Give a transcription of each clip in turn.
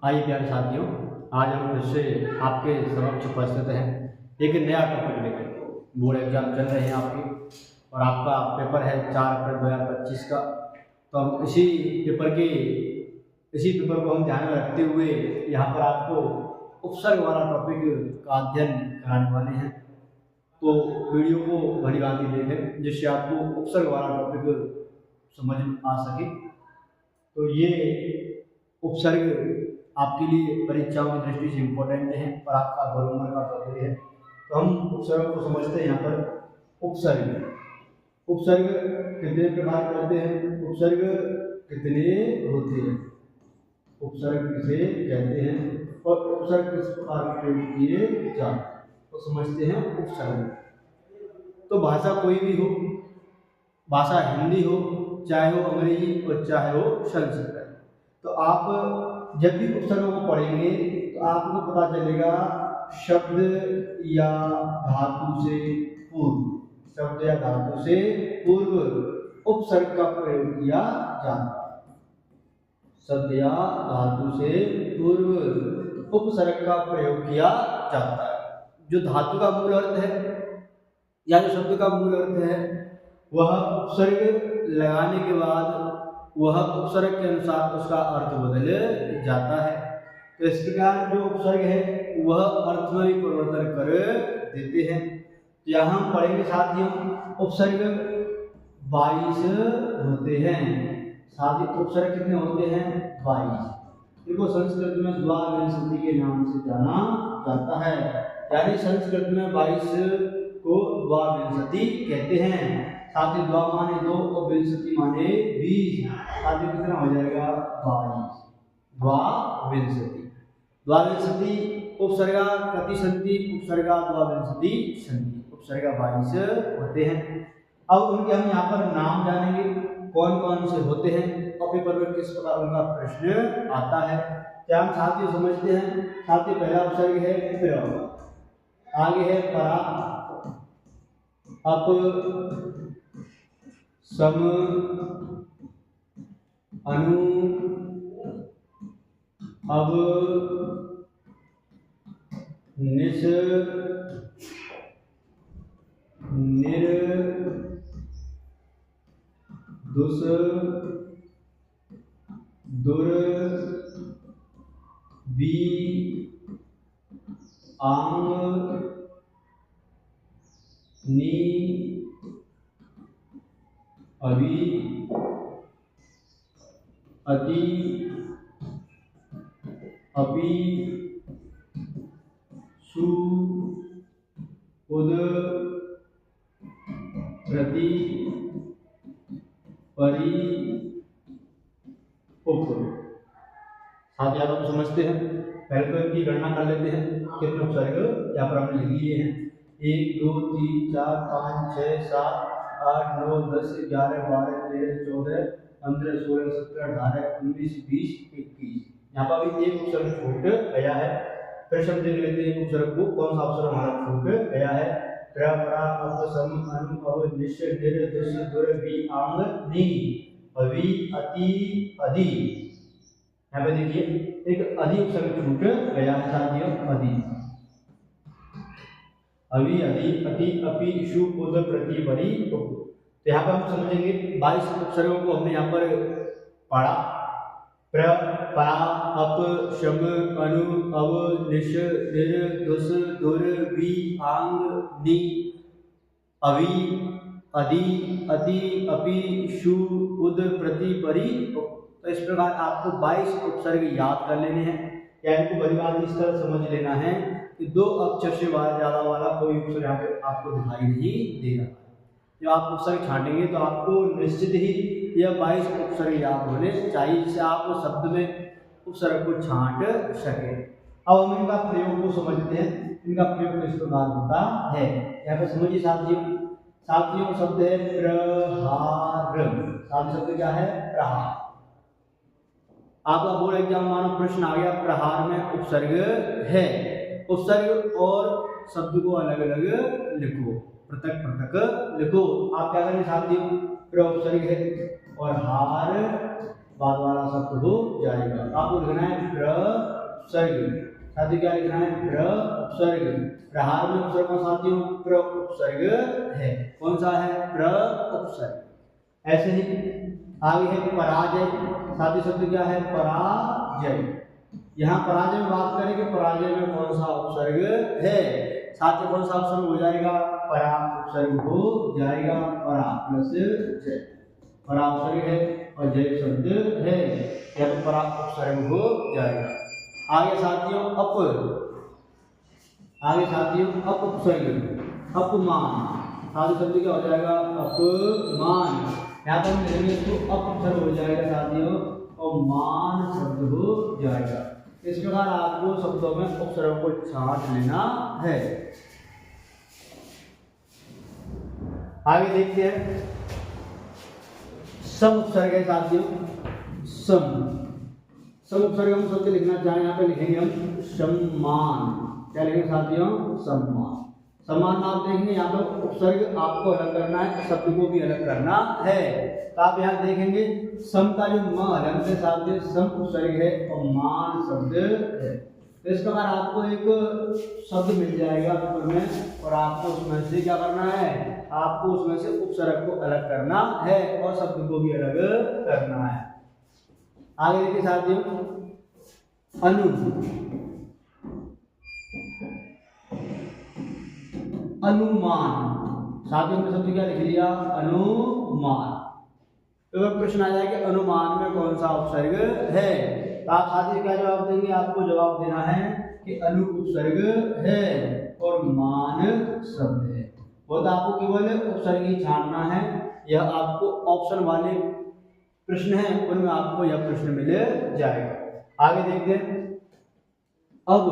आइए प्यारे साथियों, आज हम फिर से आपके समक्ष उपस्थित हैं एक नया टॉपिक लेकर। बोर्ड एग्जाम चल रहे हैं आपके और आपका पेपर है 4 अप्रैल 2025 का। तो हम इसी पेपर को हम ध्यान में रखते हुए यहाँ पर आपको उपसर्ग वाला टॉपिक का अध्ययन कराने वाले हैं। तो वीडियो को भली भांति देखें जिससे आपको उपसर्ग वाला टॉपिक समझ आ सके। तो ये उपसर्ग आपके लिए परीक्षाओं की दृष्टि से इम्पोर्टेंट है और आपका 2 नंबर का टॉपिक है। तो हम उपसर्ग को समझते हैं। यहाँ पर उपसर्ग कितने प्रकार करते हैं, उपसर्ग कितने होते हैं, उपसर्ग किसे कहते हैं और उपसर्ग किस प्रकार प्रयोग किए जाते हैं, तो समझते हैं उपसर्ग। तो भाषा कोई भी हो, भाषा हिंदी हो, चाहे हो अंग्रेजी और चाहे हो संस्कृत, तो आप जब भी उपसर्गों को पढ़ेंगे तो आपको पता चलेगा शब्द या धातु से पूर्व, शब्द या धातु से पूर्व उपसर्ग का प्रयोग किया जाता है। शब्द या धातु से पूर्व उपसर्ग का प्रयोग किया जाता है। जो धातु का मूल अर्थ है या जो शब्द का मूल अर्थ है वह उपसर्ग लगाने के बाद वह उपसर्ग के अनुसार उसका अर्थ बदल जाता है। तो इस प्रकार जो उपसर्ग है वह अर्थ में भी परिवर्तन कर देते हैं। तो यहाँ हम पढ़ेंगे साथियों, उपसर्ग 22 होते हैं। साथ ही उपसर्ग कितने होते हैं? 22। इनको संस्कृत में द्वाविंशति के नाम से जाना जाता है, यानी संस्कृत में 22 को द्वाविंशति कहते हैं। साथ ही द्वा माने 2 और विंशति माने 20, साथ ही कितना हो जाएगा? 22। द्वाविंशति, द्वाविंशति उपसर्गा कति संति, उपसर्गा द्वाविंशति संति, उपसर्गा 22 होते हैं। अब उनके हम यहाँ पर नाम जानेंगे कौन कौन से होते हैं और पेपर में किस प्रकार उनका प्रश्न आता है। क्या हम साथियों समझते हैं? साथियों पहला उपसर्ग है प्र, आगे है परा, अप, सम, अनु, अब, निस, निर, दुस, दुर, बी, आंग, नी, अभी, अति, अपि, सु, उद, प्रति, परि, उप। साथ ही आप समझते हैं। पहले तो इनकी गणना कर लेते हैं कितने उपसर्ग यहाँ पर हमने लिख लिए हैं। 1 2 3 4 5 6 7 8 9 10 11 12 13 14 15 16 17 18 19 20 21। यहाँ पर भी एक उपसर्ग छूट गया है। फिर शब्द देख लेते हैं उपसर्ग को, कौन सा उपसर्ग हमारा छूट गया है। प्र, परा, अप, सम, अनु, अब, निश, निर, दुस, दुर, बी, आंग, नी, अवि, अति, अधि। यहाँ पे देखिए एक अधि उपसर्ग छूट गया है साथियों, अधि, अवि, अधि, अति, अपि, शु, उद, प्रति, परि, उप। तो यहाँ पर हम समझेंगे 22 उपसर्गों को हमने यहाँ पर पढ़ा। प्र, परा, अप, शम, अनु, अव, निश, निर, दुस, दुर, बी, आंग, नी, अवि, अधि, अति, अपि, शु, उद, प्रति, परि, उप। तो इस प्रकार आपको 22 उपसर्ग याद कर लेने हैं, या इनको बड़ी इस तरह समझ लेना है कि 2 अक्षर से ज्यादा वाला कोई उपसर्ग यहाँ पे आपको दिखाई नहीं देगा। जब आप उपसर्ग छांटेंगे तो आपको निश्चित ही यह 22 उपसर्ग याद होने चाहिए, जिससे आप शब्द में उपसर्ग को छांट सके। अब हम इनका प्रयोग को समझते हैं, इनका प्रयोग किस प्रकार होता है। यहाँ पे समझिए साथियों शब्द है प्रहार। साथ शब्द क्या है? प्रहार। आपका बोर्ड एग्जाम मानो प्रश्न आ गया, प्रहार में उपसर्ग है। उपसर्ग और शब्द को अलग अलग लिखो, पृथक पृथक लिखो। आप क्या करेंगे साथियों? प्र उपसर्ग है और हार बाद वाला शब्द हो जाएगा। आपको लिखना है प्रसर्ग। साथियों क्या लिखना है? प्रसर्ग। प्रहार में उपसर्ग कौन साथियों? प्र उपसर्ग है। कौन सा है? प्र उपसर्ग। ऐसे ही आगे है पराजय। साथियों शब्द क्या है? पराजय। यहाँ पराजय में बात करें कि पराजय में कौन सा उपसर्ग है? साथियों कौन सा उपसर्ग हो जाएगा? परा उपसर्ग हो जाएगा। परा प्लस जय, परा उपसर्ग है और जय शब्द है, यह तो परा उपसर्ग हो जाएगा। आगे साथियों अप उपसर्ग। अपमान। साथियों शब्द क्या हो जाएगा? अपमान। यहाँ पर हम लिखेंगे तो अप उपसर्ग हो जाएगा साथियों और मान शब्द हो जाएगा। इस प्रकार आपको शब्दों में उपसर्ग को छांट लेना है। आगे देखते हैं सम उपसर्ग है साथियों। सम उपसर्ग हम शब्द लिखना चाहें, यहाँ पे लिखेंगे हम सम्मान। क्या लिखेंगे साथियों? सम्मान। सम्मान आप देखेंगे यहाँ पर उपसर्ग आपको अलग करना है, शब्द को भी अलग करना है। तो आप यहाँ देखेंगे सम का जो म हलंत है साथियों, सम उपसर्ग है और मान शब्द है। तो इस प्रकार आपको एक शब्द मिल जाएगा पेपर में और आपको उसमें से क्या करना है? आपको उसमें से उपसर्ग को अलग करना है और शब्द को भी अलग करना है। आगे देखिए साथियों अनुमान। साथियों में शब्द क्या लिख लिया? अनुमान। तो प्रश्न आ जाएगा अनुमान में कौन सा उपसर्ग है? तो आप साथी क्या जवाब देंगे? आपको जवाब देना है कि अनु उपसर्ग है और मान शब्द है। वो तो आपको केवल उपसर्ग ही छांटना है। यह आपको ऑप्शन वाले प्रश्न है, उनमें आपको यह प्रश्न मिल जाएगा। आगे देखते हैं अब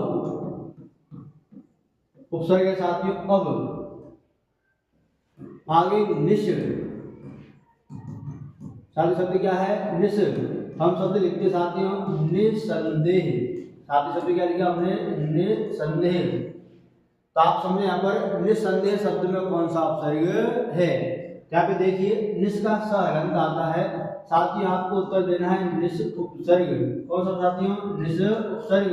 उपसर्ग है साथियों अब। आगे निश। साथियों शब्द क्या है? निश। हम शब्द लिखते साथियों निसंदेह। साथियों शब्द क्या लिखा हमने? निसंदेह। तो आप समझे यहाँ पर निसंदेह शब्द में कौन सा उपसर्ग है? यहाँ पे देखिए निस का स हलंत आता है। साथियों आपको उत्तर देना है निस उपसर्ग। कौन सा साथियों? निस उपसर्ग।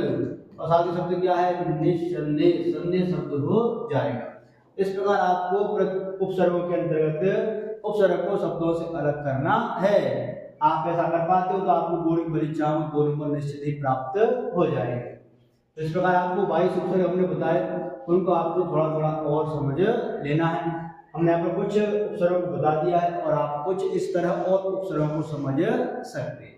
और साथियों शब्द क्या है? निसंदेह। संदेह शब्द हो जाएगा। इस प्रकार आपको उपसर्गों के अंतर्गत उपसर्ग को शब्दों से अलग करना है। आप ऐसा कर पाते हो तो आपको बोर्ड की परीक्षाओं में 2 नंबर निश्चित ही प्राप्त हो जाएंगे। तो इस प्रकार आपको 22 उपसर्ग हमने बताए, उनको आपको थोड़ा थोड़ा और समझ लेना है। हमने यहाँ पर कुछ उपसर्गों को बता दिया है और आप कुछ इस तरह और उपसर्गों को समझ सकते हैं।